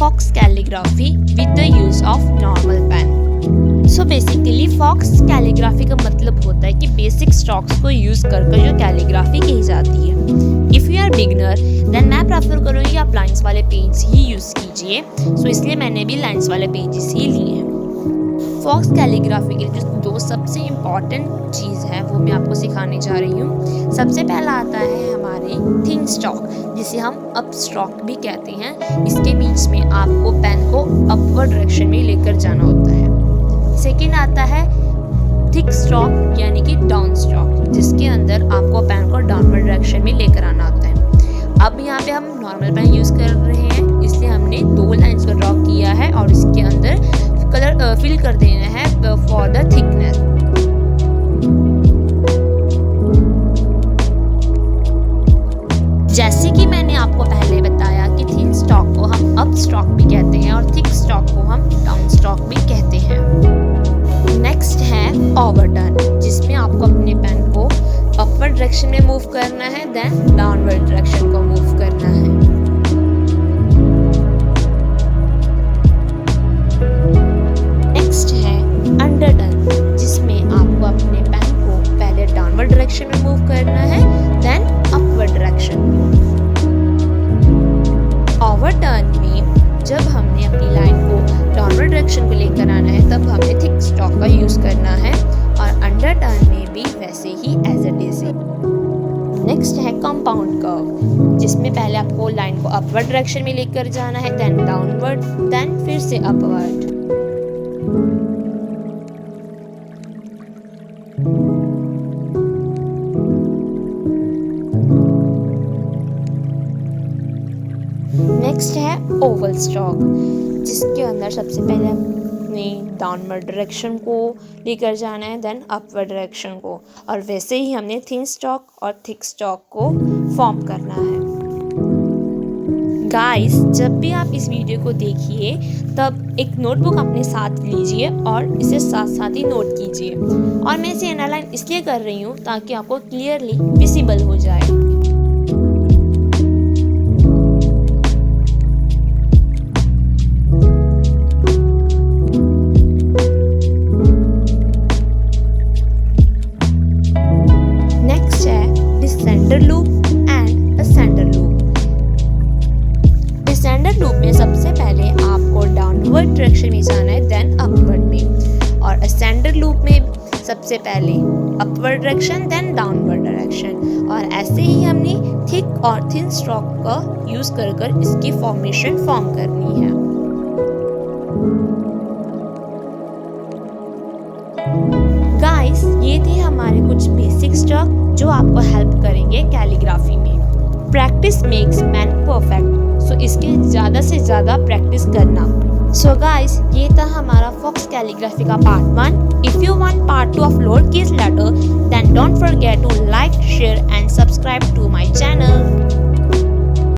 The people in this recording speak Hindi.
Fox calligraphy with the use of normal pen. So basically faux calligraphy का मतलब होता है कि बेसिक स्ट्रोक्स को यूज़ कर जो कैलीग्राफी की जाती है। If you are beginner then मैं प्रेफर करूँगी आप लाइंस वाले पेज ही यूज़ कीजिए। सो इसलिए मैंने भी लाइंस वाले पेजेस ही लिए हैं। फॉक्स कैलीग्राफी के जो दो सबसे इम्पॉर्टेंट चीज़ है वो मैं आपको सिखाने जा रही हूँ। सबसे पहला आता है हमारे थिन स्ट्रोक, जिसे हम अप स्ट्रोक भी कहते हैं। इसके बीच में आपको पेन को अपवर्ड डायरेक्शन में लेकर जाना होता है। सेकेंड आता है थिक स्ट्रोक यानी कि डाउन स्ट्रोक, जिसके अंदर आपको पेन को डाउनवर्ड डायरेक्शन में लेकर आना होता है। अब यहाँ पे हम नॉर्मल पेन यूज़ कर रहे हैं, इसलिए हमने दो लाइंस को ड्रॉ किया है और इसके अंदर कलर फिल कर देना है फॉर द थिकनेस। जैसे कि मैंने आपको पहले बताया कि थिन स्ट्रोक को हम अप स्ट्रोक भी कहते हैं और थिक स्ट्रोक को हम डाउन स्ट्रोक भी कहते हैं। नेक्स्ट है ओवरटर्न, जिसमें आपको अपने पेन को अपवर्ड डायरेक्शन में मूव करना है, देन डाउनवर्ड डायरेक्शन को मूव करना है। नेक्स्ट है अंडरटर्न, जिसमें आपको अपने पेन को पहले डाउनवर्ड डायरेक्शन में मूव करना है, देन अपवर्ड डायरेक्शन। ओवरटर्न में जब हमने अपनी लाइन को डाउनवर्ड डायरेक्शन को लेकर आना है तब हमें थिक स्ट्रोक का यूज़ करना है, और अंडर टर्न में भी वैसे ही एज इट इज। नेक्स्ट है कंपाउंड कर्व, जिसमें पहले आपको लाइन को अपवर्ड डायरेक्शन में लेकर जाना है, देन डाउनवर्ड, देन फिर से अपवर्ड। नेक्स्ट है ओवल स्ट्रोक, जिसके अंदर सबसे पहले अपने डाउनवर्ड डायरेक्शन को लेकर जाना है, देन अपवर्ड डायरेक्शन को, और वैसे ही हमने थिन स्ट्रोक और थिक स्ट्रोक को फॉर्म करना है। गाइस, जब भी आप इस वीडियो को देखिए तब एक नोटबुक अपने साथ लीजिए और इसे साथ साथ ही नोट कीजिए। और मैं इसे अंडरलाइन इसलिए कर रही हूँ ताकि आपको क्लियरली विजिबल हो जाए। Descender loop and ascender loop. Descender loop में सबसे पहले आपको डाउनवर्ड डायरेक्शन में जाना है, देन अपवर्ड में, और असेंडर लूप में सबसे पहले upward direction then downward direction. और ऐसे ही हमने थिक और थिन स्ट्रोक का यूज़ कर इसकी फॉर्मेशन फॉर्म करनी है। गाइस, ये थे हमारे कुछ बेसिक स्ट्रोक जो आपको हेल्प करेंगे कैलीग्राफी में। प्रैक्टिस मेक्स मैन परफेक्ट, सो इसके ज़्यादा से ज़्यादा प्रैक्टिस करना। सो गाइस, ये था हमारा फॉक्स कैलीग्राफी का part 1। If you want part 2 of lower case letter then don't forget to like, share and subscribe to my channel.